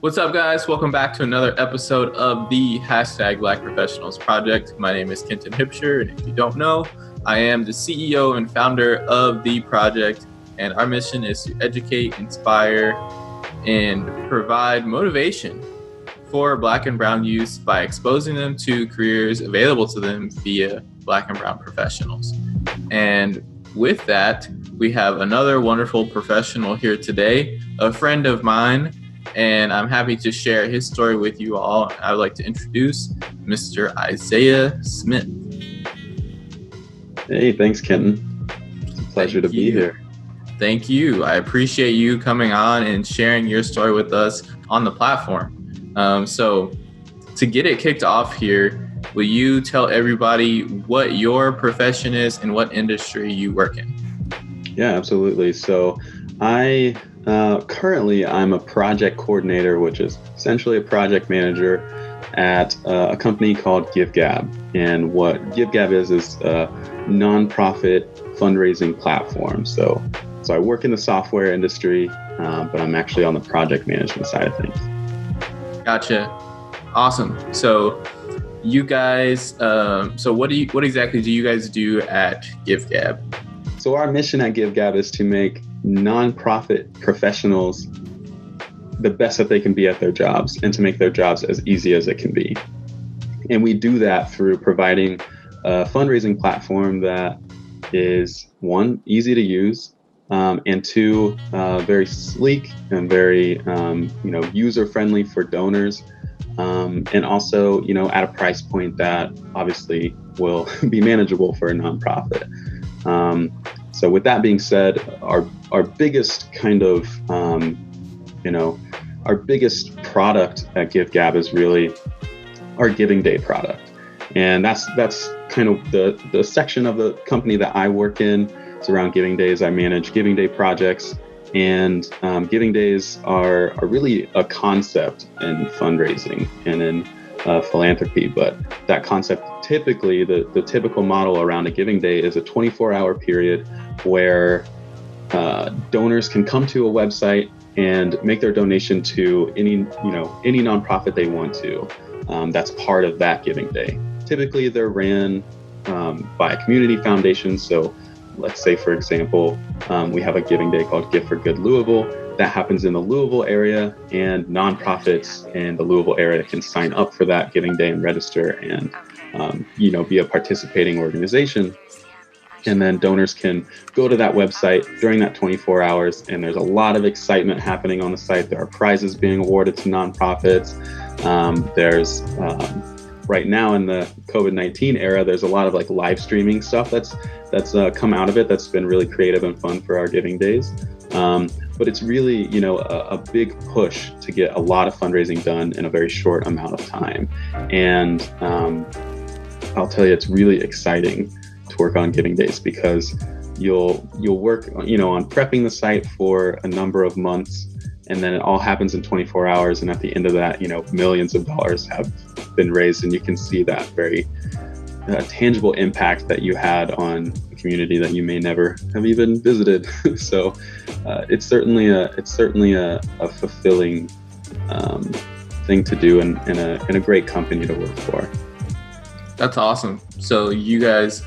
What's up, guys? Welcome back to another episode of the Black Professionals Project. My name is Kenton Hipsher, and if you don't know, I am the CEO and founder of the project, and our mission is to educate, inspire, and provide motivation for Black and Brown youth by exposing them to careers available to them via Black and Brown professionals. And with that, we have another wonderful professional here today, a friend of mine, and I'm happy to share his story with you all. I would like to introduce Mr. Isaiah Smith. Hey, thanks, Kenton. It's a pleasure to be here. Thank you. I appreciate you coming on and sharing your story with us on the platform. So to get it kicked off here, will you tell everybody what your profession is and what industry you work in? Yeah, absolutely. So currently I'm a project coordinator, which is essentially a project manager at a company called GiveGab. And what GiveGab is a nonprofit fundraising platform. So I work in the software industry, but I'm actually on the project management side of things. Gotcha. Awesome. So you guys, what exactly do you guys do at GiveGab? So our mission at GiveGab is to make nonprofit professionals the best that they can be at their jobs and to make their jobs as easy as it can be. And we do that through providing a fundraising platform that is, one, easy to use, and two, very sleek and very user-friendly for donors, and also at a price point that obviously will be manageable for a nonprofit. So with that being said, our biggest kind of, our biggest product at GiveGab is really our Giving Day product. And that's kind of the section of the company that I work in. It's around Giving Days. I manage Giving Day projects, and Giving Days are really a concept in fundraising and in philanthropy. But that concept, typically, the typical model around a Giving Day is a 24-hour period where donors can come to a website and make their donation to any nonprofit they want to. That's part of that Giving Day. Typically, they're ran by a community foundation. So let's say, for example, we have a Giving Day called Gift for Good Louisville. That happens in the Louisville area, and nonprofits in the Louisville area can sign up for that Giving Day and register and, be a participating organization. And then donors can go to that website during that 24 hours, and there's a lot of excitement happening on the site. There are prizes being awarded to nonprofits. There's right now in the COVID-19 era, there's a lot of live streaming stuff that's come out of it. That's been really creative and fun for our Giving Days. But it's really, a big push to get a lot of fundraising done in a very short amount of time. And I'll tell you, it's really exciting to work on Giving Days because you'll work, on prepping the site for a number of months, and then it all happens in 24 hours. And at the end of that, millions of dollars have been raised, and you can see that very tangible impact that you had on a community that you may never have even visited. So it's certainly a fulfilling thing to do, and a great company to work for. That's awesome. So you guys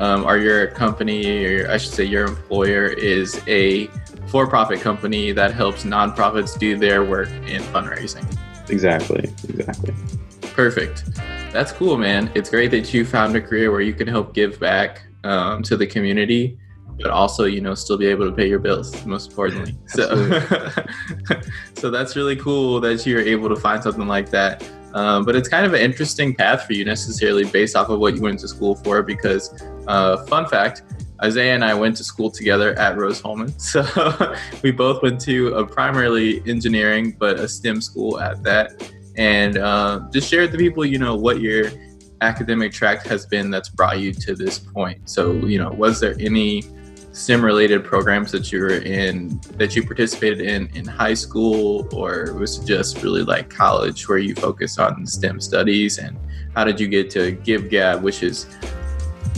are your company, or I should say your employer is a for-profit company that helps nonprofits do their work in fundraising. Exactly. Perfect. That's cool, man. It's great that you found a career where you can help give back to the community, but also, still be able to pay your bills, most importantly. So that's really cool that you're able to find something like that. But it's kind of an interesting path for you necessarily based off of what you went to school for, because fun fact, Isaiah and I went to school together at Rose-Hulman. So we both went to a primarily engineering, but a STEM school at that. And just share with the people, what your academic track has been that's brought you to this point. So, was there any STEM-related programs that you were in, that you participated in high school, or was it just really like college where you focused on STEM studies? And how did you get to GiveGab, which is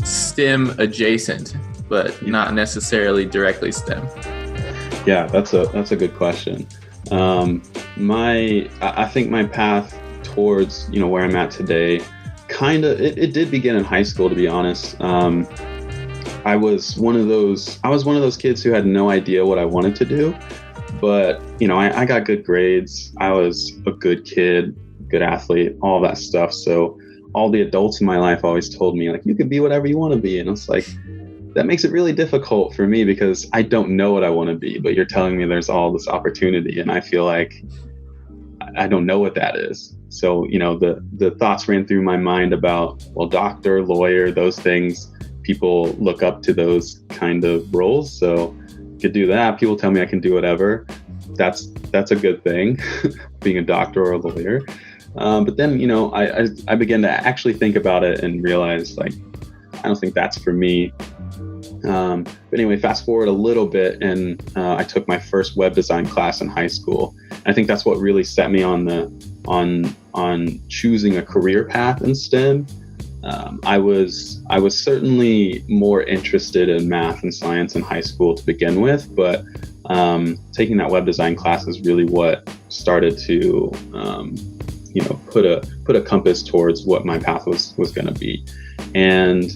STEM adjacent, but not necessarily directly STEM? Yeah, that's a good question. I think my path towards, where I'm at today, it did begin in high school, to be honest. I was one of those kids who had no idea what I wanted to do, but I got good grades. I was a good kid, good athlete, all that stuff. So all the adults in my life always told me, like, you can be whatever you want to be. And it's like, that makes it really difficult for me because I don't know what I want to be, but you're telling me there's all this opportunity. And I feel like I don't know what that is. So, the thoughts ran through my mind about, well, doctor, lawyer, those things, people look up to those kind of roles. So I could do that. People tell me I can do whatever. That's a good thing, being a doctor or a lawyer. But then, I began to actually think about it and realize, like, I don't think that's for me. But anyway, fast forward a little bit, and I took my first web design class in high school. I think that's what really set me on choosing a career path in STEM. I was certainly more interested in math and science in high school to begin with, but taking that web design class is really what started to put a compass towards what my path was going to be. And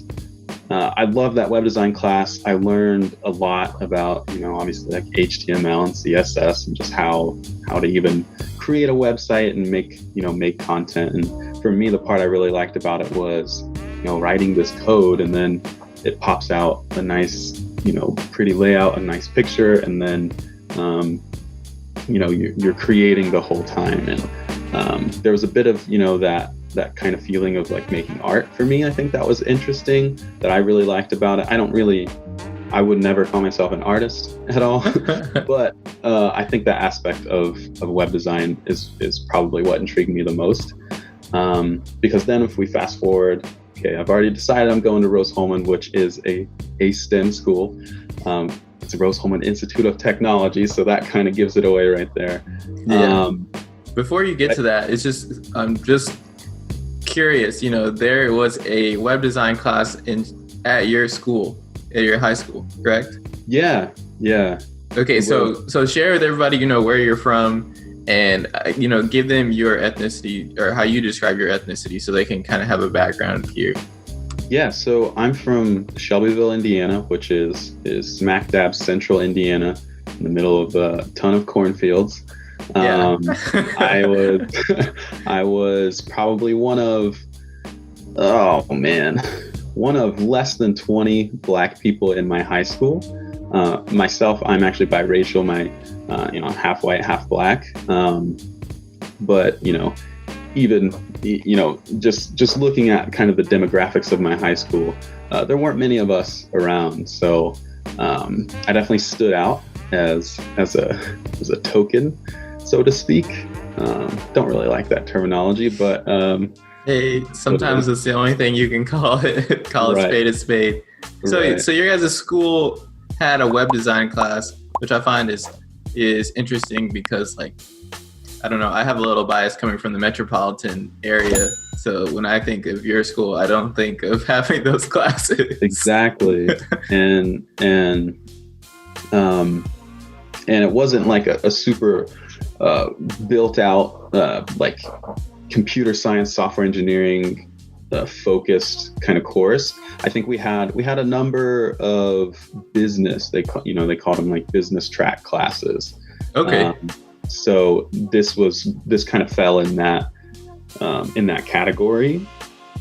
I love that web design class. I learned a lot about, obviously, like HTML and CSS and just how to even create a website and make content. And for me, the part I really liked about it was, writing this code, and then it pops out a nice, pretty layout, a nice picture, and then, you're creating the whole time. And there was a bit of, that kind of feeling of like making art for me. I think that was interesting, that I really liked about it. I would never call myself an artist at all, but I think that aspect of web design is probably what intrigued me the most. Because then if we fast forward, okay, I've already decided I'm going to Rose-Hulman, which is a STEM school. It's a Rose-Hulman Institute of Technology, so that kind of gives it away right there. Yeah. Before you get to that, I'm just curious, there was a web design class at your school, at your high school, correct? Yeah. Okay, so share with everybody, where you're from, and give them your ethnicity, or how you describe your ethnicity, so they can kind of have a background here. Yeah, so I'm from Shelbyville, Indiana, which is smack dab central Indiana, in the middle of a ton of cornfields. Yeah. I was probably one of less than 20 Black people in my high school. Myself, I'm actually biracial. I'm half white, half Black. But even just looking at kind of the demographics of my high school, there weren't many of us around. So I definitely stood out as a token, so to speak. Don't really like that terminology, but hey, sometimes it's the only thing you can call it. Call a spade a spade. So your guys' school had a web design class, which I find is interesting because, like, I don't know, I have a little bias coming from the metropolitan area. So when I think of your school, I don't think of having those classes. Exactly. and it wasn't like a super built out like computer science, software engineering focused kind of course. I think we had a number of business. They called them like business track classes. Okay. So this kind of fell in that category.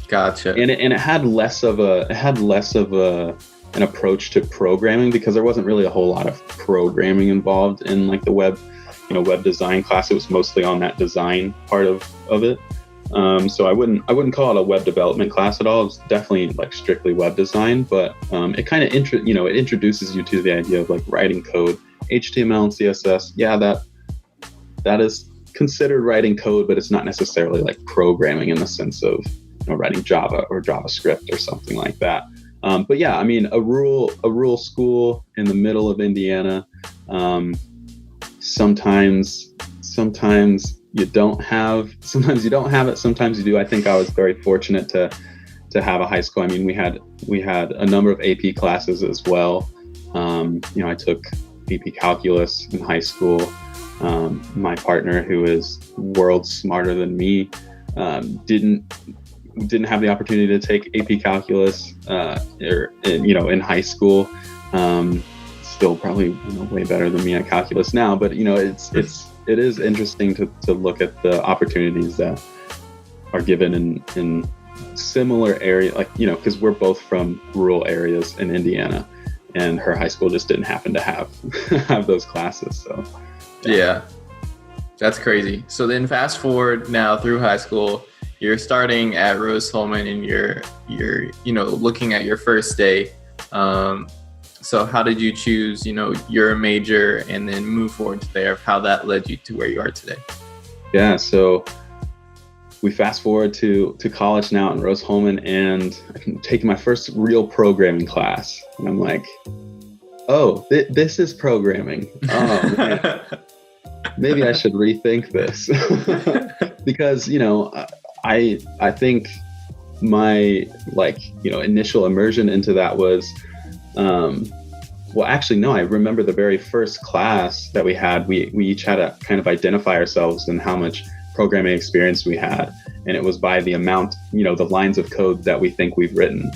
Gotcha. And it had less of an approach to programming, because there wasn't really a whole lot of programming involved in like the web design class. It was mostly on that design part of it. So I wouldn't call it a web development class at all. It's definitely like strictly web design, but it kind of it introduces you to the idea of like writing code, HTML and CSS. Yeah, that is considered writing code, but it's not necessarily like programming in the sense of writing Java or JavaScript or something like that. But yeah, I mean, a rural school in the middle of Indiana. Sometimes you don't have it. Sometimes you do. I think I was very fortunate to have a high school. I mean, we had a number of AP classes as well. I took AP calculus in high school. My partner, who is worlds smarter than me, didn't have the opportunity to take AP Calculus in high school. Still probably way better than me at calculus now, but it is interesting to look at the opportunities that are given in similar area, because we're both from rural areas in Indiana, and her high school just didn't happen to have have those classes. So yeah, that's crazy. So then fast forward now through high school, you're starting at Rose-Hulman, and you're looking at your first day. So how did you choose, your major and then move forward to there, how that led you to where you are today? Yeah, so we fast forward to college now in Rose-Hulman, and I'm taking my first real programming class. And I'm like, oh, this is programming. Oh, man. Maybe I should rethink this. Because, I think my initial immersion into that was, I remember the very first class that we had, we each had to kind of identify ourselves and how much programming experience we had. And it was by the amount, the lines of code that we think we've written.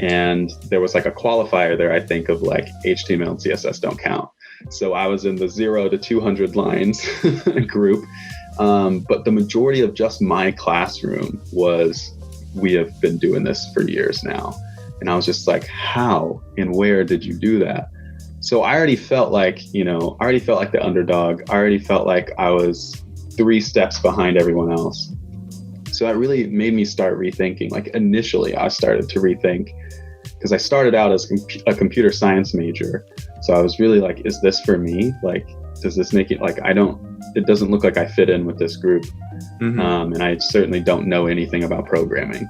And there was like a qualifier there, I think, of like HTML and CSS don't count. So I was in the 0 to 200 lines group. But the majority of just my classroom was, we have been doing this for years now. And I was just like, how and where did you do that? So I already felt like, the underdog. I already felt like I was 3 steps behind everyone else. So that really made me start rethinking. Like initially I started to rethink, because I started out as a computer science major. So I was really like, is this for me? Like, does this make it it doesn't look like I fit in with this group. Mm-hmm. And I certainly don't know anything about programming.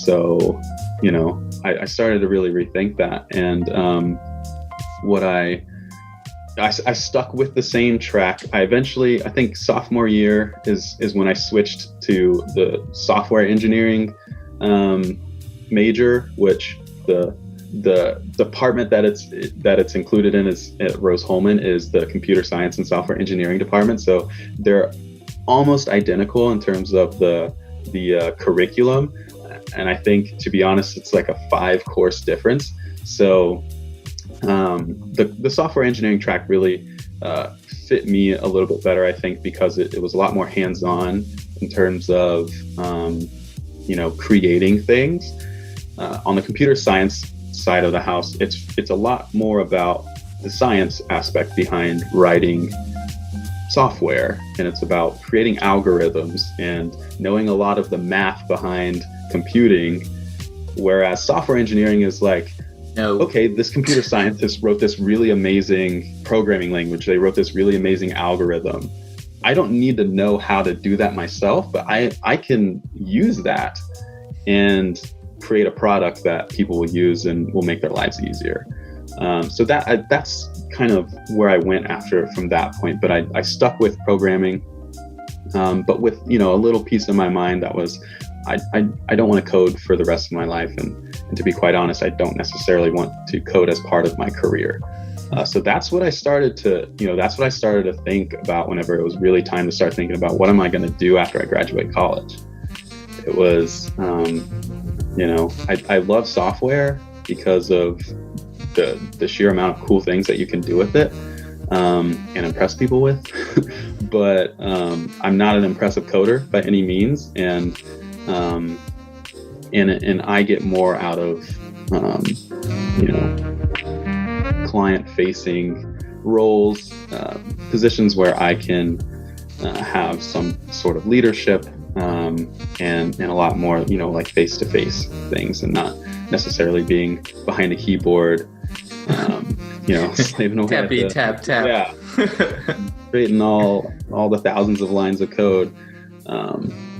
So, I started to really rethink that. And I stuck with the same track. I think sophomore year is when I switched to the software engineering major, which the department that it's included in is at Rose-Hulman is the computer science and software engineering department. So they're almost identical in terms of the curriculum. And I think, to be honest, it's like a 5-course difference. So the software engineering track really fit me a little bit better, I think, because it was a lot more hands-on in terms of creating things. On the computer science side of the house, it's a lot more about the science aspect behind writing software, and it's about creating algorithms and knowing a lot of the math behind computing, whereas software engineering is like, okay, this computer scientist wrote this really amazing programming language, they wrote this really amazing algorithm. I don't need to know how to do that myself, but I can use that and create a product that people will use and will make their lives easier. So that's kind of where I went from that point. But I stuck with programming, but with a little piece of my mind that was, I don't want to code for the rest of my life, and to be quite honest, I don't necessarily want to code as part of my career. So that's what I started to think about whenever it was really time to start thinking about what am I going to do after I graduate college. It was, I love software because of the sheer amount of cool things that you can do with it and impress people with. But I'm not an impressive coder by any means, and I get more out of client-facing roles, positions where I can have some sort of leadership, and a lot more, like face-to-face things, and not necessarily being behind a keyboard, slaving away tap. Yeah, creating all the thousands of lines of code.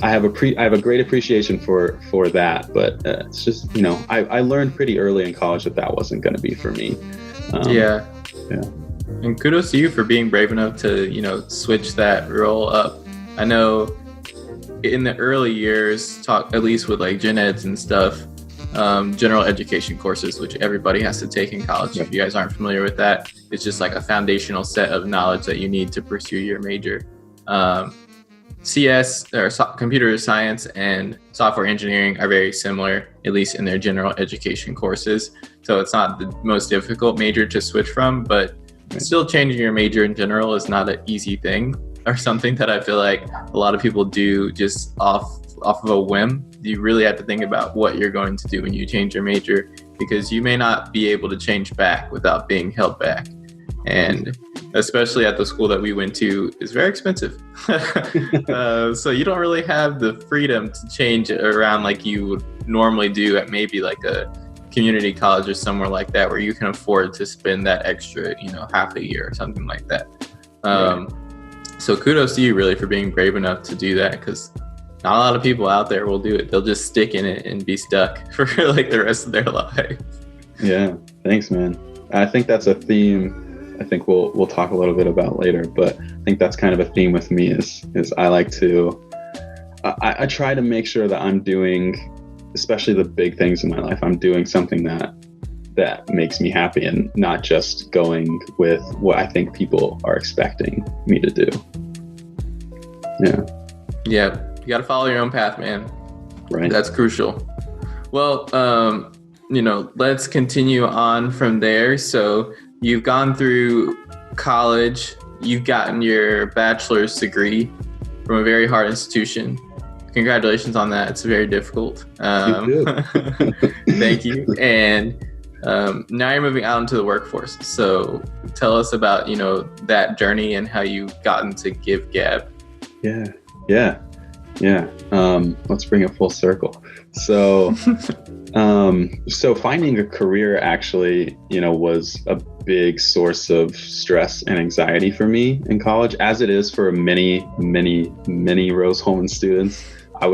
I have a great appreciation for that, but it's just, I learned pretty early in college that wasn't going to be for me. Yeah. And kudos to you for being brave enough to, switch that role up. I know in the early years, at least with like gen eds and stuff, general education courses, which everybody has to take in college. If you guys aren't familiar with that, it's just like a foundational set of knowledge that you need to pursue your major. CS, or computer science, and software engineering are very similar, at least in their general education courses. So it's not the most difficult major to switch from, but still changing your major in general is not an easy thing, or something that I feel like a lot of people do just off of a whim. You really have to think about what you're going to do when you change your major, because you may not be able to change back without being held back. And especially at the school that we went to, is very expensive. So you don't really have the freedom to change it around like you would normally do at maybe like a community college or somewhere like that, where you can afford to spend that extra, half a year or something like that. So kudos to you really for being brave enough to do that, because not a lot of people out there will do it. They'll just stick in it and be stuck for like the rest of their life. Yeah, thanks, man. I think that's a theme I think we'll talk a little bit about later, but I think that's kind of a theme with me is I like to, I try to make sure that I'm doing, especially the big things in my life, I'm doing something that makes me happy and not just going with what I think people are expecting me to do. Yeah. You got to follow your own path, man. Right. That's crucial. Well, let's continue on from there. So you've gone through college, you've gotten your bachelor's degree from a very hard institution. Congratulations on that. It's very difficult. Thank you. And now you're moving out into the workforce. So tell us about, that journey and how you got into GiveGab. Yeah. Let's bring it full circle. So, so finding a career actually, was a big source of stress and anxiety for me in college, as it is for many Rose-Hulman students. I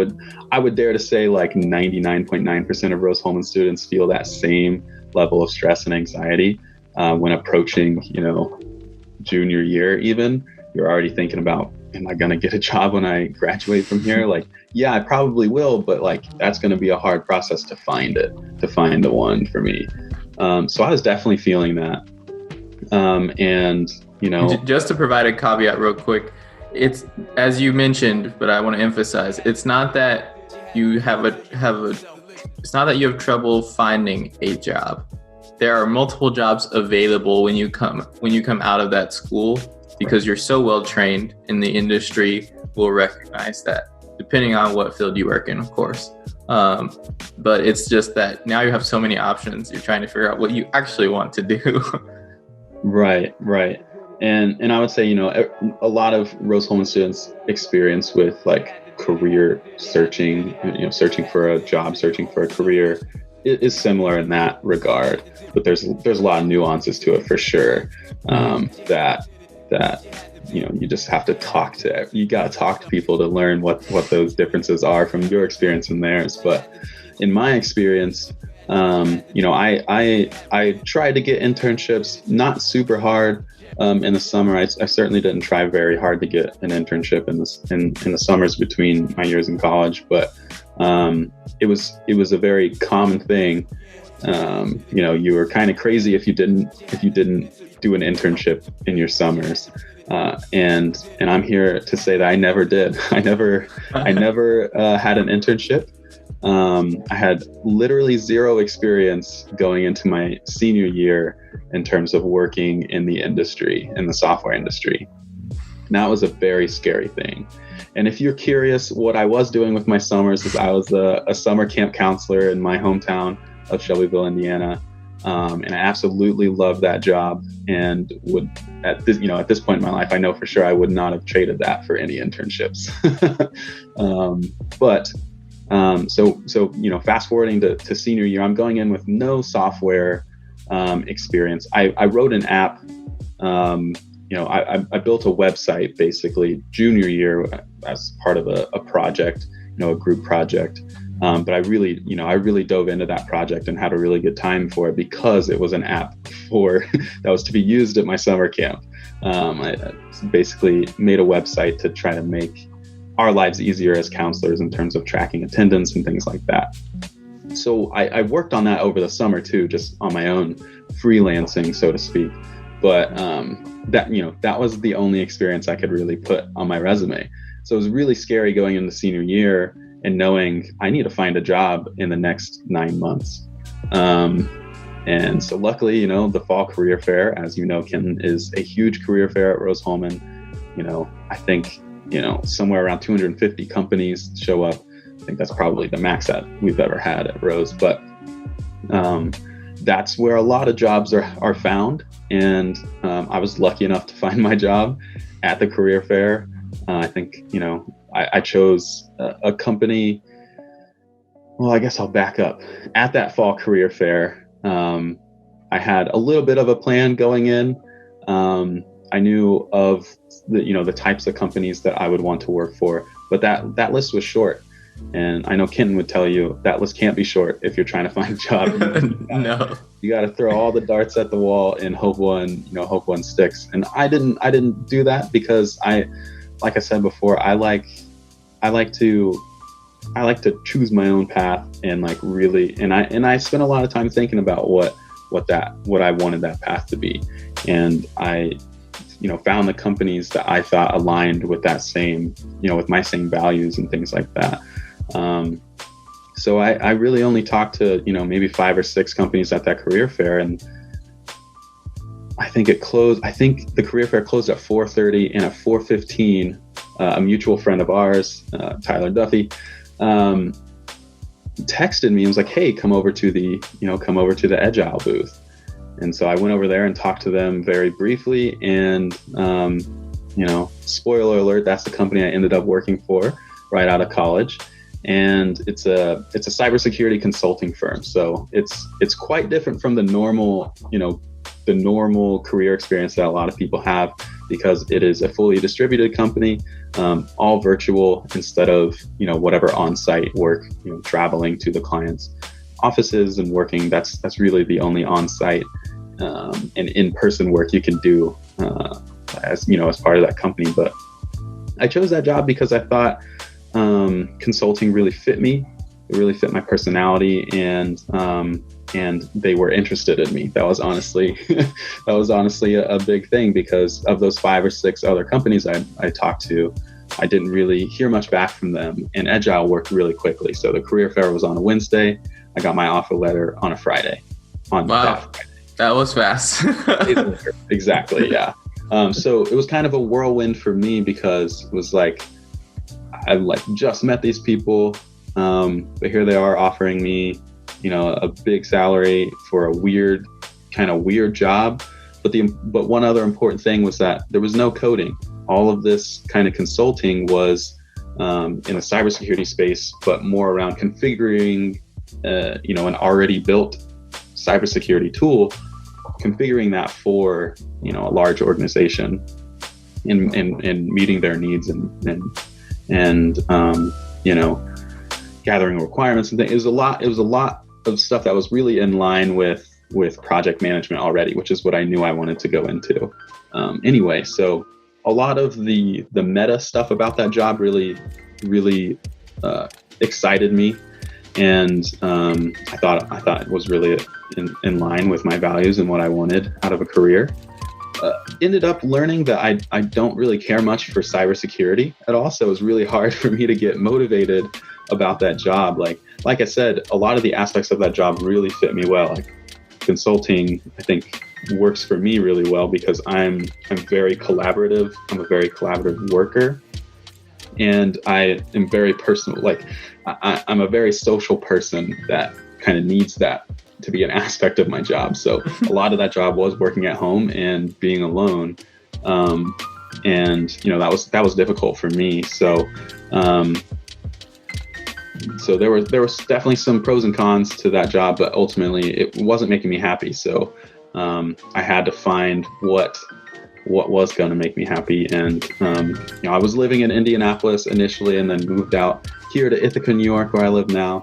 would dare to say like 99.9% of Rose-Hulman students feel that same level of stress and anxiety when approaching, junior year. Even you're already thinking about, am I going to get a job when I graduate from here? Like, yeah, I probably will, but like, that's going to be a hard process to find the one for me. So I was definitely feeling that. And, just to provide a caveat real quick, it's, as you mentioned, but I want to emphasize, it's not that you it's not that you have trouble finding a job. There are multiple jobs available when you come out of that school, because you're so well trained, and the industry will recognize that, depending on what field you work in, of course. But it's just that now you have so many options. You're trying to figure out what you actually want to do. Right. And I would say, a lot of Rose-Hulman students experience with like career searching, searching for a job, searching for a career is similar in that regard. But there's a lot of nuances to it for sure. That you just have to talk to people to learn what those differences are from your experience and theirs. But in my experience, I tried to get internships, not super hard in the summer. I certainly didn't try very hard to get an internship in the summers between my years in college, but it was a very common thing. You were kind of crazy if you didn't do an internship in your summers. And I'm here to say that I never did. I never had an internship. I had literally zero experience going into my senior year in terms of working in the software industry. And that was a very scary thing. And if you're curious, what I was doing with my summers is I was a summer camp counselor in my hometown of Shelbyville, Indiana. And I absolutely loved that job, and would at this point in my life, I know for sure I would not have traded that for any internships. So fast forwarding to senior year, I'm going in with no software experience. I wrote an app. I built a website basically junior year as part of a project, a group project. But I really dove into that project and had a really good time for it, because it was an app that was to be used at my summer camp. I basically made a website to try to make our lives easier as counselors in terms of tracking attendance and things like that. So I worked on that over the summer too, just on my own, freelancing, so to speak. But that was the only experience I could really put on my resume. So it was really scary going into senior year and knowing I need to find a job in the next 9 months. And so luckily, the fall career fair, as you know, Kenton, is a huge career fair at Rose-Hulman. I think, somewhere around 250 companies show up. I think that's probably the max that we've ever had at Rose. But that's where a lot of jobs are found. And I was lucky enough to find my job at the career fair. I think, I chose a company. Well, I guess I'll back up. At that fall career fair, I had a little bit of a plan going in. I knew of the types of companies that I would want to work for, but that list was short. And I know Kenton would tell you that list can't be short if you're trying to find a job. No, you got to throw all the darts at the wall and hope one sticks. And I didn't do that because like I said before, I like to choose my own path and really, and I spent a lot of time thinking about what I wanted that path to be. And I, found the companies that I thought aligned with that same, with my same values and things like that. So I really only talked to, maybe 5 or 6 companies at that career fair. And I think the career fair closed at 4:30, and at 4:15, a mutual friend of ours, Tyler Duffy, texted me and was like, "Hey, come over to the Agile booth." And so I went over there and talked to them very briefly. And, spoiler alert, that's the company I ended up working for right out of college. And it's a cybersecurity consulting firm. So it's quite different from the normal career experience that a lot of people have, because it is a fully distributed company, all virtual instead of, whatever on-site work, traveling to the client's offices and working. That's really the only on-site and in-person work you can do as part of that company. But I chose that job because I thought consulting really fit me. It really fit my personality, and they were interested in me. That was honestly a big thing, because of those 5 or 6 other companies I talked to, I didn't really hear much back from them, and Agile worked really quickly. So the career fair was on a Wednesday. I got my offer letter on a Friday. Wow, that was fast. Exactly, yeah. So it was kind of a whirlwind for me, because it was I just met these people, but here they are offering me, a big salary for a weird job. But one other important thing was that there was no coding. All of this kind of consulting was in the cybersecurity space, but more around configuring, an already built cybersecurity tool, configuring that for, a large organization, and meeting their needs and gathering requirements and things. It was a lot of stuff that was really in line with project management already, which is what I knew I wanted to go into. Anyway, so a lot of the meta stuff about that job really excited me, and I thought it was really in line with my values and what I wanted out of a career. Ended up learning that I don't really care much for cybersecurity at all, so it was really hard for me to get motivated about that job. Like I said, a lot of the aspects of that job really fit me well. Consulting, I think, works for me really well because I'm very collaborative. I'm a very collaborative worker, and I am very personal. I'm a very social person that kind of needs that to be an aspect of my job. So a lot of that job was working at home and being alone, and that was difficult for me. So there was definitely some pros and cons to that job, but ultimately it wasn't making me happy. So I had to find what was going to make me happy. And I was living in Indianapolis initially, and then moved out here to Ithaca, New York, where I live now.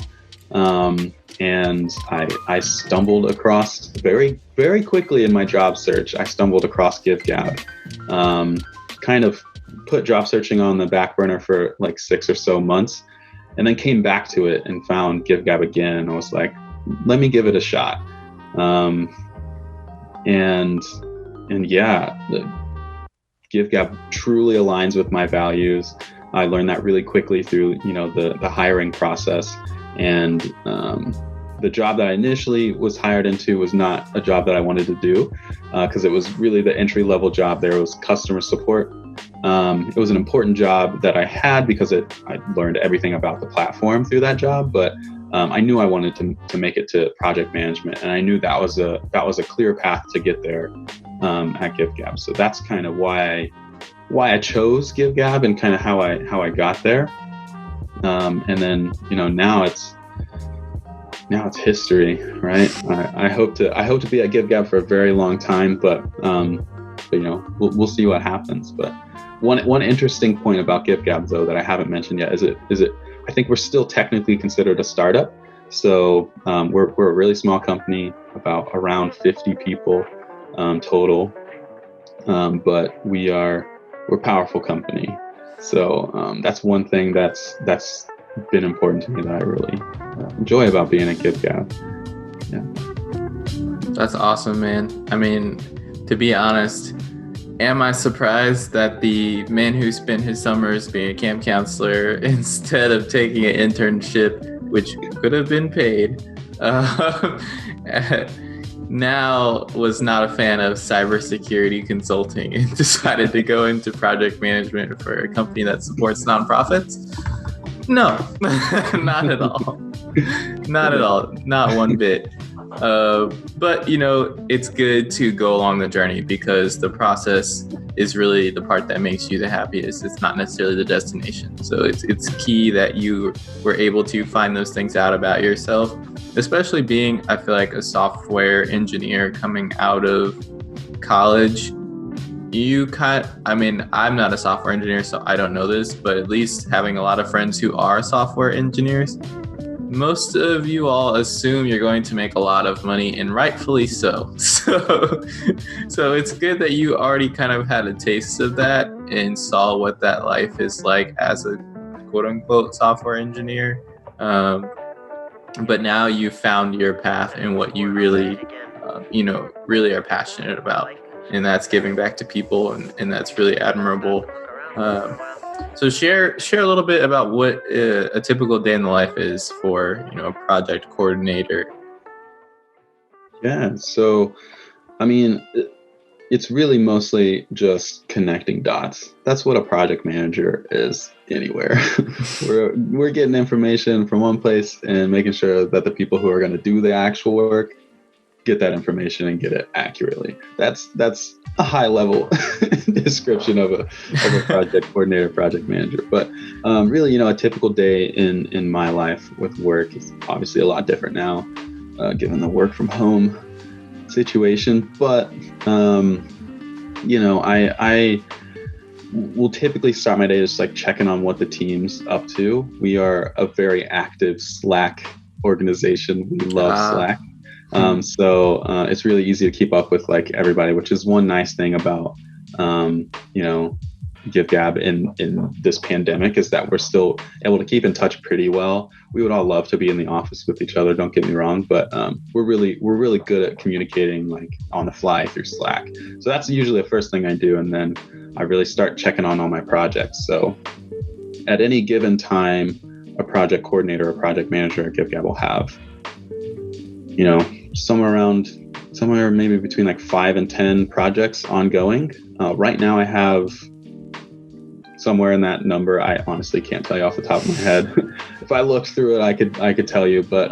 And I stumbled across very, very quickly in my job search. I stumbled across GiveGab. Kind of put job searching on the back burner for 6 or so months. and then came back to it and found GiveGab again, and I was like, let me give it a shot. And yeah, GiveGab truly aligns with my values. I learned that really quickly through, the hiring process. And the job that I initially was hired into was not a job that I wanted to do, because it was really the entry-level job there. It was customer support. It was an important job that I had because I learned everything about the platform through that job, but I knew I wanted to make it to project management, and I knew that was a clear path to get there at GiveGab. So that's kind of why I chose GiveGab and kind of how I got there. And then now it's history, right? I hope to be at GiveGab for a very long time, but we'll see what happens. But one interesting point about GiveGab, though, that I haven't mentioned yet is it I think we're still technically considered a startup. So we're a really small company, about around 50 people total, but we're a powerful company. So that's one thing that's been important to me that I really enjoy about being at GiveGab. Yeah. That's awesome, man. I mean, to be honest, am I surprised that the man who spent his summers being a camp counselor instead of taking an internship, which could have been paid, now was not a fan of cybersecurity consulting and decided to go into project management for a company that supports nonprofits? No, not at all. Not at all. Not one bit. But it's good to go along the journey, because the process is really the part that makes you the happiest. It's not necessarily the destination. So it's key that you were able to find those things out about yourself, especially being, I feel like, a software engineer coming out of college. I'm not a software engineer, so I don't know this, but at least having a lot of friends who are software engineers, most of you all assume you're going to make a lot of money, and rightfully so. So it's good that you already kind of had a taste of that and saw what that life is like as a quote unquote software engineer. But now you found your path and what you really, really are passionate about. And that's giving back to people, and that's really admirable. So share a little bit about what a typical day in the life is for a project coordinator. Yeah, so I mean, it's really mostly just connecting dots. That's what a project manager is anywhere. We're getting information from one place and making sure that the people who are going to do the actual work get that information and get it accurately. That's a high level description of a project coordinator, project manager. But really, a typical day in my life with work is obviously a lot different now, given the work from home situation. But I will typically start my day just like checking on what the team's up to. We are a very active Slack organization. We love Slack. So it's really easy to keep up with like everybody, which is one nice thing about, GiveGab in this pandemic, is that we're still able to keep in touch pretty well. We would all love to be in the office with each other, don't get me wrong, but we're really good at communicating like on the fly through Slack. So that's usually the first thing I do. And then I really start checking on all my projects. So at any given time, a project coordinator or project manager at GiveGab will have somewhere maybe between like 5 and 10 projects ongoing. Right now I have somewhere in that number. I honestly can't tell you off the top of my head. If I looked through it, I could tell you, but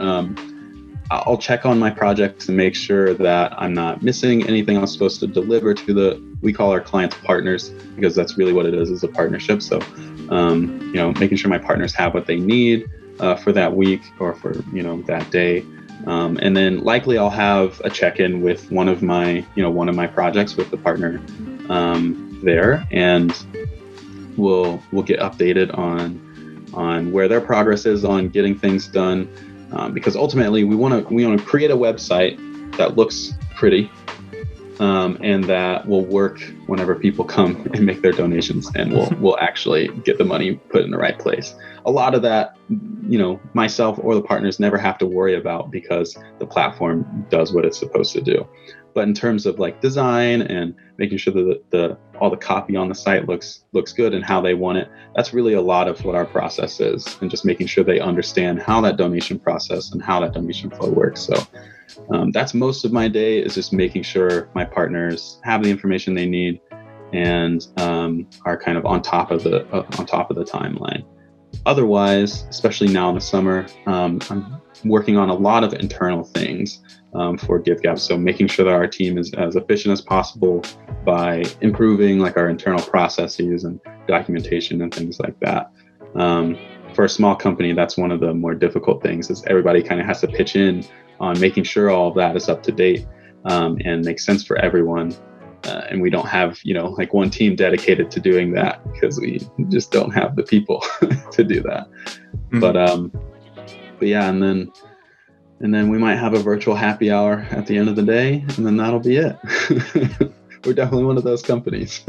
I'll check on my projects and make sure that I'm not missing anything I'm supposed to deliver to we call our clients partners, because that's really what it is a partnership. So, making sure my partners have what they need for that week or for, that day. And then likely I'll have a check-in with one of my projects with the partner there, and we'll get updated on where their progress is on getting things done, because ultimately we want to create a website that looks pretty, and that will work whenever people come and make their donations, and we'll actually get the money put in the right place. A lot of that, myself or the partners never have to worry about because the platform does what it's supposed to do. But in terms of like design and making sure that all the copy on the site looks good and how they want it, that's really a lot of what our process is, and just making sure they understand how that donation process and how that donation flow works. So that's most of my day, is just making sure my partners have the information they need and are kind of on top of the timeline. Otherwise, especially now in the summer, I'm working on a lot of internal things for GiveGab. So making sure that our team is as efficient as possible by improving like our internal processes and documentation and things like that. For a small company, that's one of the more difficult things, is everybody kind of has to pitch in on making sure all of that is up to date and makes sense for everyone. And we don't have, like one team dedicated to doing that because we just don't have the people to do that. Mm-hmm. But yeah, and then we might have a virtual happy hour at the end of the day, and then that'll be it. We're definitely one of those companies.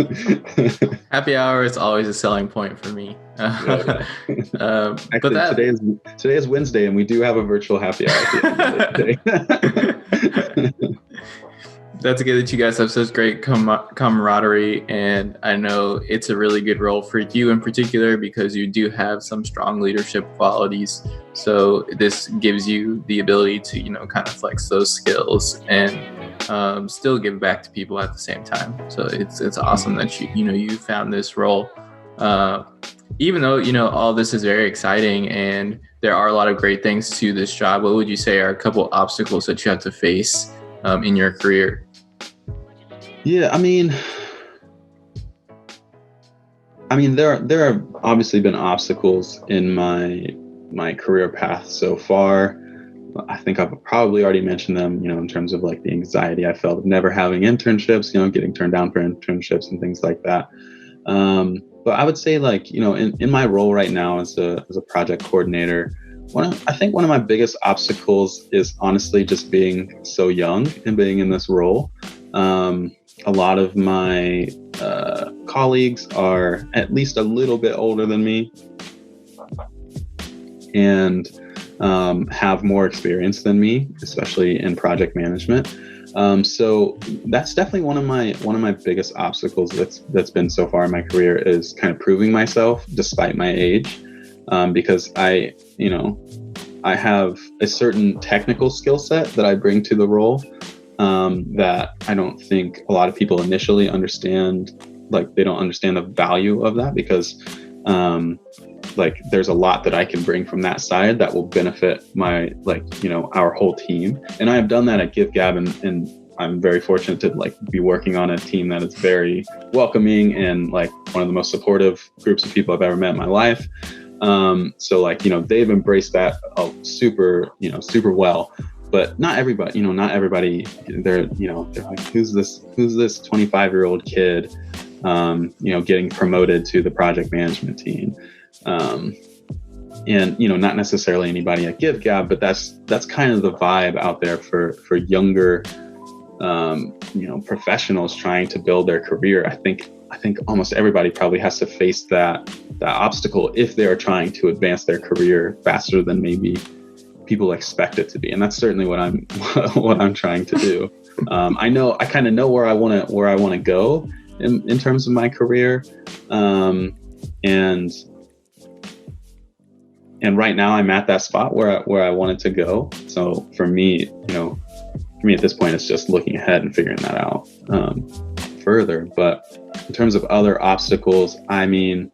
Happy hour is always a selling point for me. Actually, but today is Wednesday, and we do have a virtual happy hour at the end of the day. That's good that you guys have such great camaraderie, and I know it's a really good role for you in particular because you do have some strong leadership qualities. So this gives you the ability to, kind of flex those skills and still give back to people at the same time. So it's awesome that you found this role. Even though, all this is very exciting and there are a lot of great things to this job, what would you say are a couple obstacles that you have to face in your career? Yeah, I mean, there have obviously been obstacles in my career path so far. I think I've probably already mentioned them, in terms of like the anxiety I felt of never having internships, getting turned down for internships and things like that. But I would say like, in my role right now as a project coordinator, I think one of my biggest obstacles is honestly just being so young and being in this role. A lot of my colleagues are at least a little bit older than me and have more experience than me, especially in project management. So that's definitely one of my biggest obstacles that's been so far in my career, is kind of proving myself despite my age, because I have a certain technical skill set that I bring to the role that I don't think a lot of people initially understand. Like, they don't understand the value of that because there's a lot that I can bring from that side that will benefit our whole team. And I have done that at GiveGab, and I'm very fortunate to be working on a team that is very welcoming and one of the most supportive groups of people I've ever met in my life. So they've embraced that super well. But not everybody, they're like, who's this 25-year-old kid, getting promoted to the project management team. And, not necessarily anybody at GiveGab, but that's kind of the vibe out there for younger, professionals trying to build their career. I think almost everybody probably has to face that obstacle if they are trying to advance their career faster than maybe people expect it to be. And that's certainly what I'm trying to do. I kind of know where I want to go in terms of my career. And right now I'm at that spot where I wanted to go. So for me at this point, it's just looking ahead and figuring that out further. But in terms of other obstacles, I mean,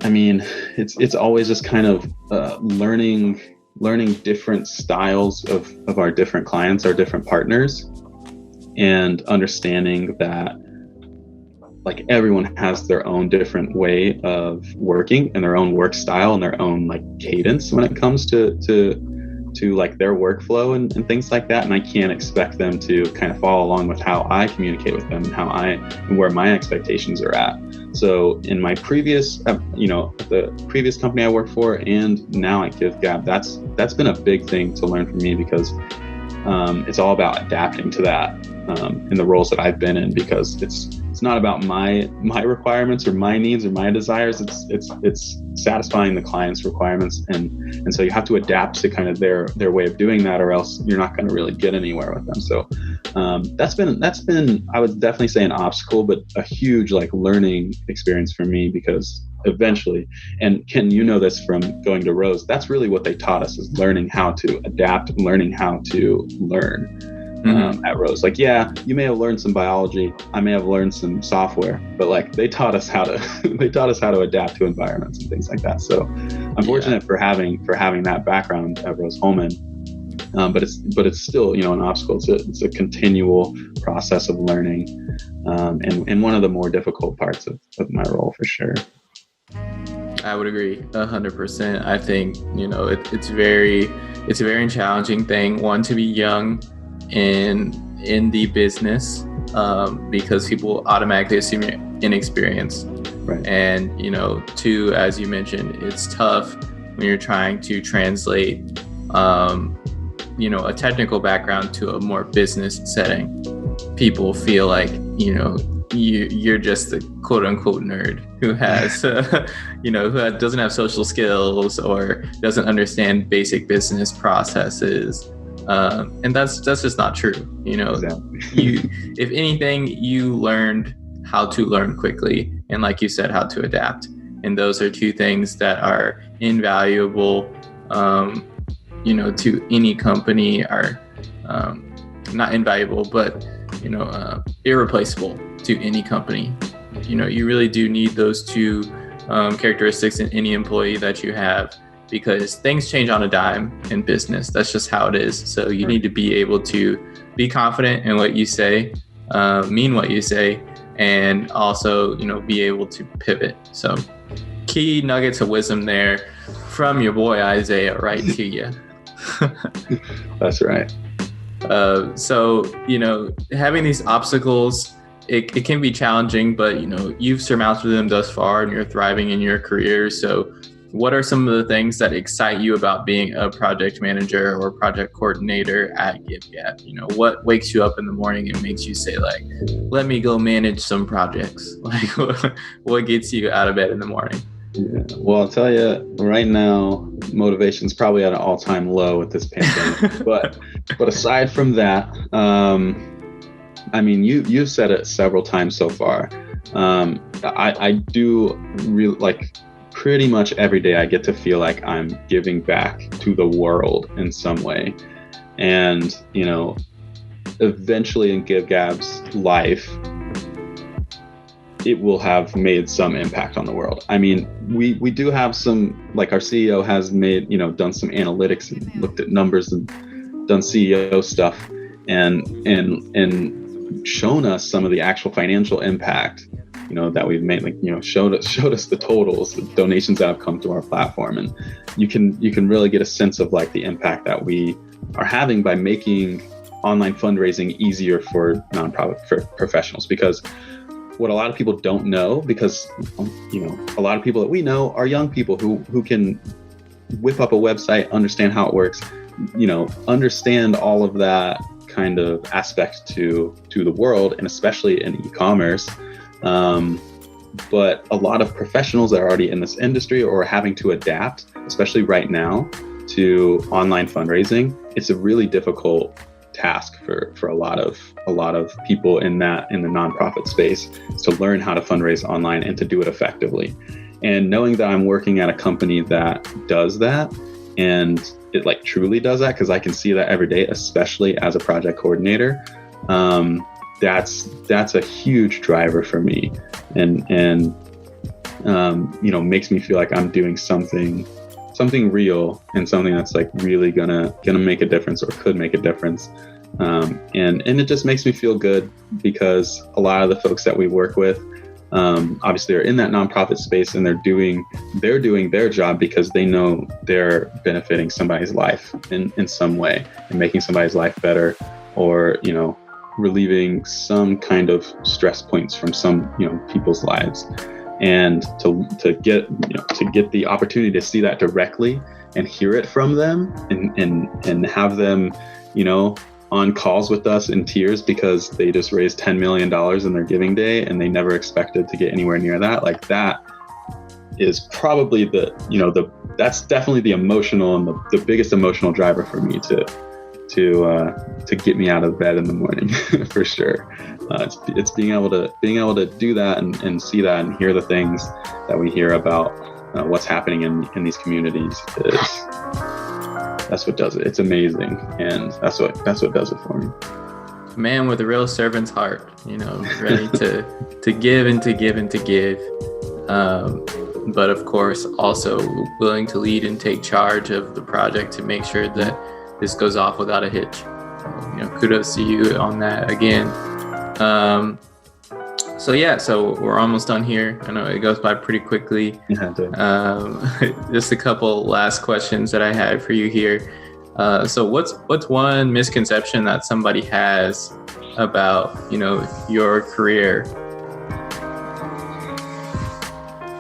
it's always just kind of learning different styles of our different clients, our different partners, and understanding that everyone has their own different way of working and their own work style and their own cadence when it comes to their workflow and things like that. And I can't expect them to kind of follow along with how I communicate with them and where my expectations are at. So in my previous, the previous company I worked for and now at GiveGab, that's been a big thing to learn from me because it's all about adapting to that in the roles that I've been in, because it's not about my requirements or my needs or my desires. It's satisfying the client's requirements, and so you have to adapt to kind of their way of doing that, or else you're not going to really get anywhere with them. So that's been I would definitely say an obstacle, but a huge like learning experience for me, because eventually, and Ken, you know this from going to Rose, that's really what they taught us, is learning how to adapt, learning how to learn. At Rose, like, yeah, you may have learned some biology, I may have learned some software, but like they taught us how to adapt to environments and things like that. So I'm fortunate for having that background at Rose Holman, but it's still, you know, an obstacle. It's a continual process of learning, and one of the more difficult parts of my role, for sure. I would agree 100%. I think, you know, it's a very challenging thing, one, to be young in the business, because people automatically assume you're inexperienced. Right. And, you know, two, as you mentioned, it's tough when you're trying to translate, you know, a technical background to a more business setting. People feel like, you know, you're just the quote unquote nerd who has, you know, who doesn't have social skills or doesn't understand basic business processes. And that's just not true. You know, exactly. If anything, you learned how to learn quickly, and like you said, how to adapt. And those are two things that are invaluable, you know, to any company, are not invaluable, but, you know, irreplaceable to any company. You know, you really do need those two characteristics in any employee that you have, because things change on a dime in business. That's just how it is. So you need to be able to be confident in what you say, mean what you say, and also, you know, be able to pivot. So key nuggets of wisdom there from your boy Isaiah, right to you. That's right. So, you know, having these obstacles, it can be challenging, but, you know, you've surmounted them thus far and you're thriving in your career. So what are some of the things that excite you about being a project manager or project coordinator at GiveGab? You know, what wakes you up in the morning and makes you say, like, let me go manage some projects? Like, what gets you out of bed in the morning? Yeah. Well, I'll tell you right now, motivation's probably at an all-time low with this pandemic. but aside from that, I mean, you've said it several times so far. I do really, like, pretty much every day I get to feel like I'm giving back to the world in some way. And, you know, eventually in GiveGab's life, it will have made some impact on the world. I mean, we do have some, like, our CEO has made, you know, done some analytics and looked at numbers and done CEO stuff and shown us some of the actual financial impact, you know, that we've made, like, you know, showed us the totals, the donations that have come to our platform. And you can really get a sense of, like, the impact that we are having by making online fundraising easier for nonprofit professionals. Because what a lot of people don't know, because, you know, a lot of people that we know are young people who can whip up a website, understand how it works, you know, understand all of that kind of aspect to the world, and especially in e-commerce. But a lot of professionals that are already in this industry or are having to adapt, especially right now, to online fundraising, it's a really difficult task for a lot of people in the nonprofit space, is to learn how to fundraise online and to do it effectively. And knowing that I'm working at a company that does that, and it, like, truly does that, because I can see that every day, especially as a project coordinator, that's a huge driver for me, and you know, makes me feel like I'm doing something real and something that's, like, really gonna make a difference, or could make a difference. And it just makes me feel good, because a lot of the folks that we work with, obviously are in that nonprofit space, and they're doing their job because they know they're benefiting somebody's life in some way, and making somebody's life better, or, you know, relieving some kind of stress points from some, you know, people's lives. And to get the opportunity to see that directly and hear it from them, and have them, you know, on calls with us in tears because they just raised $10 million in their giving day and they never expected to get anywhere near that. Like that is probably that's definitely the emotional and the biggest emotional driver for me to get me out of bed in the morning for sure. It's being able to do that and see that and hear the things that we hear about what's happening in these communities that's what does it. It's amazing, and that's what does it for me. Man with a real servant's heart, ready to give and to give and to give, but of course also willing to lead and take charge of the project to make sure that this goes off without a hitch. Kudos to you on that again. So we're almost done here. I know it goes by pretty quickly. Just a couple last questions that I had for you here. So what's one misconception that somebody has about, your career?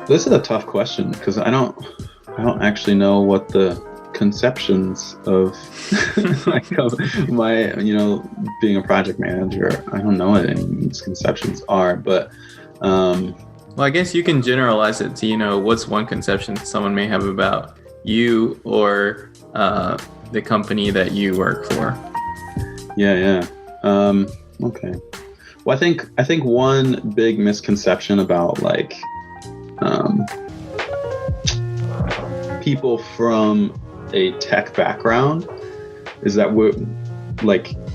This is a tough question because I don't actually know what the conceptions of my being a project manager. I don't know what any misconceptions are, but well, I guess you can generalize it to what's one conception someone may have about you or the company that you work for. Okay. Well, I think one big misconception about people from a tech background is that we're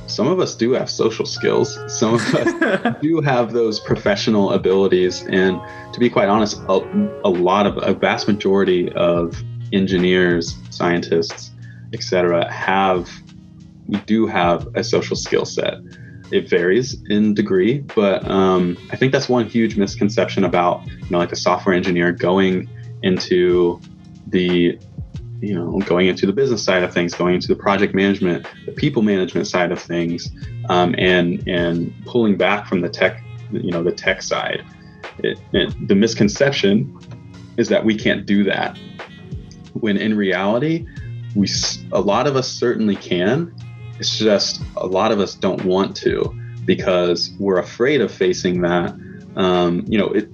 some of us do have social skills. Some of us do have those professional abilities. And to be quite honest, a vast majority of engineers, scientists, etc. we do have a social skill set. It varies in degree, but I think that's one huge misconception about, a software engineer going into the business side of things, going into the project management, the people management side of things, and pulling back from the tech, the tech side. The misconception is that we can't do that, when in reality, a lot of us certainly can. It's just a lot of us don't want to because we're afraid of facing that.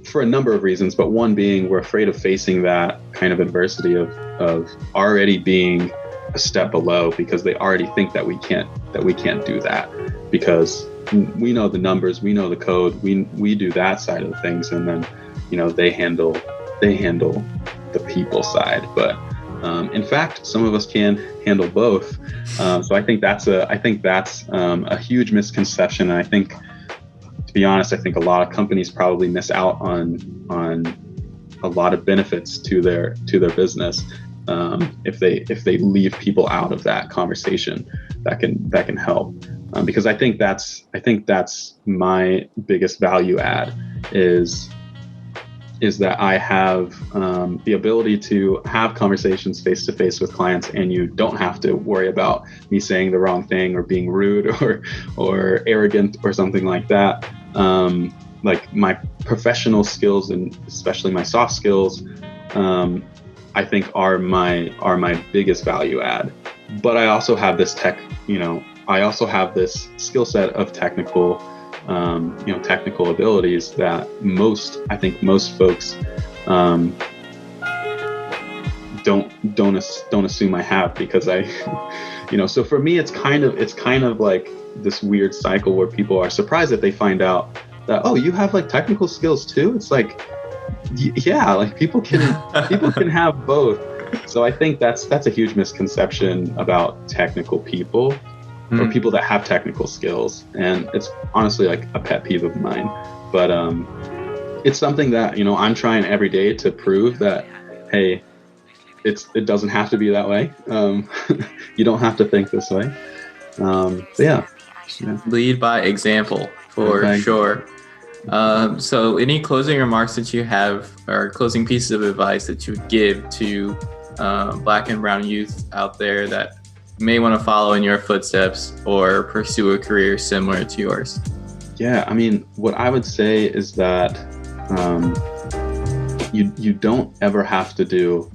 For a number of reasons, but one being we're afraid of facing that kind of adversity of already being a step below because they already think that we can't do that because we know the numbers, we know the code, we do that side of things, and then they handle the people side. But in fact, some of us can handle both. So I think that's a huge misconception, and I think, to be honest, I think a lot of companies probably miss out on a lot of benefits to their business if they leave people out of that conversation. That can help because I think that's my biggest value add is that I have the ability to have conversations face to face with clients, and you don't have to worry about me saying the wrong thing or being rude or arrogant or something like that. My professional skills and especially my soft skills, I think are my biggest value add. But I also have this skill set of technical abilities that most folks don't assume I have, because so for me it's kind of like this weird cycle where people are surprised that they find out that, oh, you have technical skills too. It's yeah, people can have both. So I think that's a huge misconception about technical people. Or people that have technical skills, and it's honestly a pet peeve of mine. But it's something that I'm trying every day to prove that, hey, it doesn't have to be that way. You don't have to think this way. Yeah. Lead by example for sure. So any closing remarks that you have, or closing pieces of advice that you would give to Black and brown youth out there that may want to follow in your footsteps or pursue a career similar to yours? Yeah, what I would say is that you don't ever have to do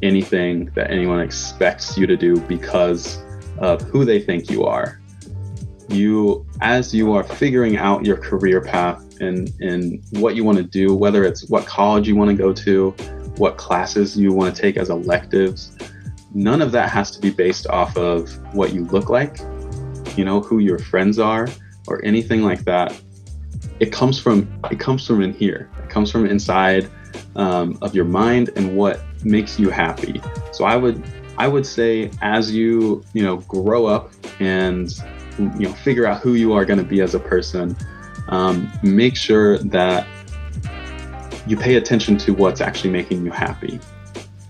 anything that anyone expects you to do because of who they think you are. as you are figuring out your career path and what you want to do, whether it's what college you want to go to, what classes you want to take as electives, none of that has to be based off of what you look like, who your friends are, or anything like that. It comes from in here. It comes from inside of your mind and what makes you happy. So I would say, as you grow up and figure out who you are going to be as a person, make sure that you pay attention to what's actually making you happy.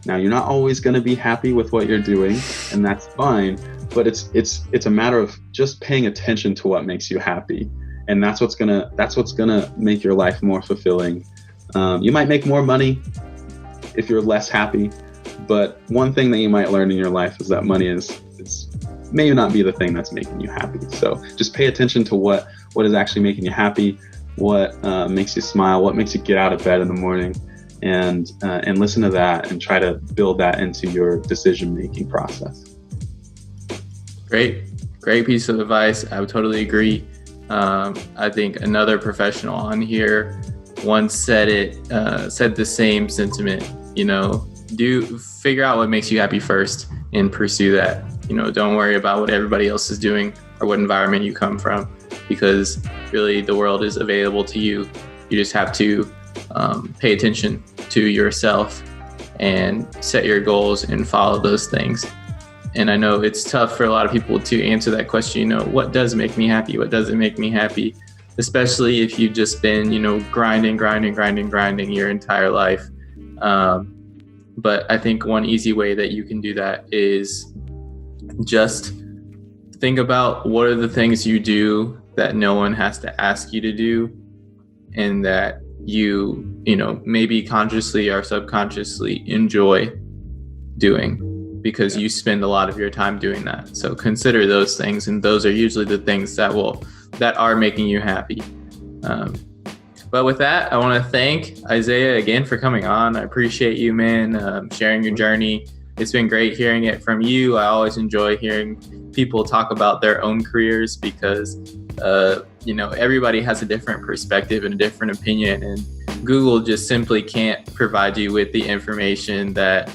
Now, you're not always going to be happy with what you're doing, and that's fine, but it's a matter of just paying attention to what makes you happy. And that's what's gonna make your life more fulfilling. You might make more money if you're less happy, but one thing that you might learn in your life is that money may not be the thing that's making you happy. So just pay attention to what is actually making you happy, what makes you smile, what makes you get out of bed in the morning, and listen to that and try to build that into your decision-making process. Great piece of advice. I would totally agree. I think another professional on here once said the same sentiment. Figure out what makes you happy first and pursue that. Don't worry about what everybody else is doing or what environment you come from, because really the world is available to you. You just have to pay attention to yourself and set your goals and follow those things. And I know it's tough for a lot of people to answer that question, what does make me happy? What doesn't make me happy? Especially if you've just been, grinding your entire life. But I think one easy way that you can do that is just think about what are the things you do that no one has to ask you to do, and that you maybe consciously or subconsciously enjoy doing, because you spend a lot of your time doing that. So consider those things, and those are usually the things that are making you happy. But with that, I want to thank Isaiah again for coming on. I appreciate you, man, sharing your journey. It's been great hearing it from you. I always enjoy hearing people talk about their own careers, because everybody has a different perspective and a different opinion, and Google just simply can't provide you with the information that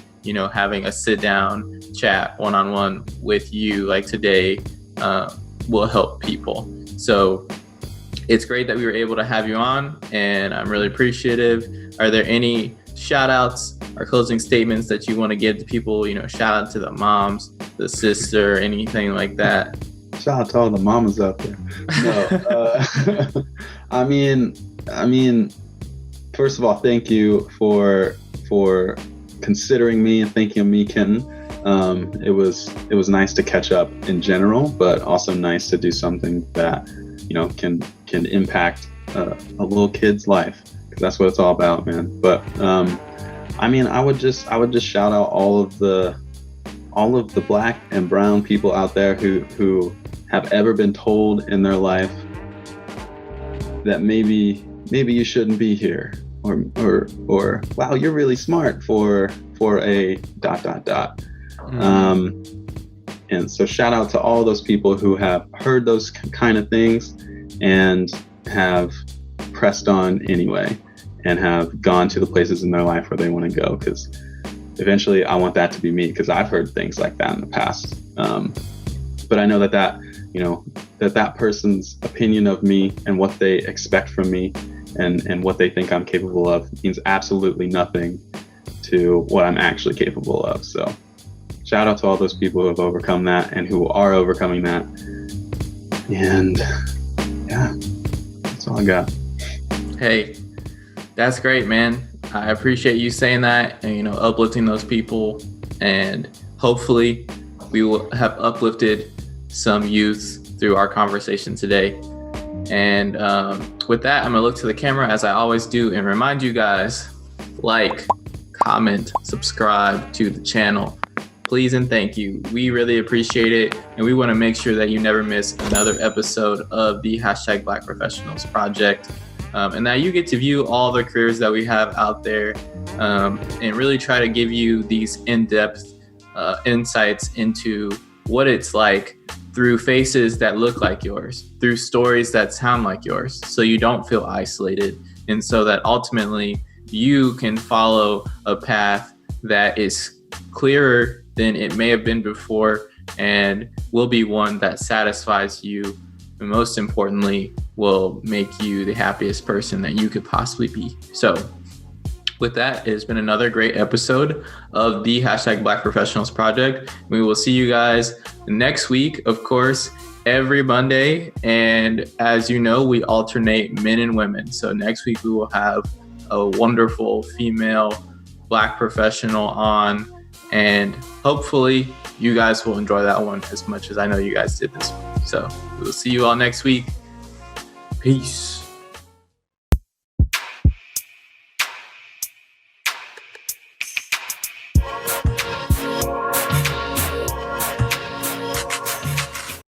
having a sit-down chat one-on-one with you like today will help people. So it's great that we were able to have you on, and I'm really appreciative. Are there any shout-outs or closing statements that you want to give to people? Shout out to the moms, the sister, anything like that. Shout out to all the mamas out there. No, I mean, first of all, thank you for considering me and thinking of me, Kenton. It was nice to catch up in general, but also nice to do something that can impact a little kid's life, because that's what it's all about, man. But I would just shout out all of the Black and brown people out there who have ever been told in their life that maybe you shouldn't be here, or wow, you're really smart for a ... And so shout out to all those people who have heard those kind of things and have pressed on anyway, and have gone to the places in their life where they want to go, because eventually I want that to be me, because I've heard things like that in the past. But I know that person's opinion of me and what they expect from me and what they think I'm capable of means absolutely nothing to what I'm actually capable of. So shout out to all those people who have overcome that and who are overcoming that. And yeah, that's all I got. Hey, that's great, man. I appreciate you saying that and, uplifting those people. And hopefully we will have uplifted some youth through our conversation today. And with that, I'm going to look to the camera as I always do and remind you guys, like, comment, subscribe to the channel. Please and thank you. We really appreciate it. And we want to make sure that you never miss another episode of the #Black Professionals Project. And that you get to view all the careers that we have out there, and really try to give you these in-depth insights into what it's like through faces that look like yours, through stories that sound like yours, so you don't feel isolated, and so that ultimately you can follow a path that is clearer than it may have been before, and will be one that satisfies you, and most importantly, will make you the happiest person that you could possibly be. So with that, it has been another great episode of the Black Professionals Project. We will see you guys next week, of course, every Monday. And as you know, we alternate men and women. So next week we will have a wonderful female Black professional on, and hopefully you guys will enjoy that one as much as I know you guys did this week. So we will see you all next week. Peace.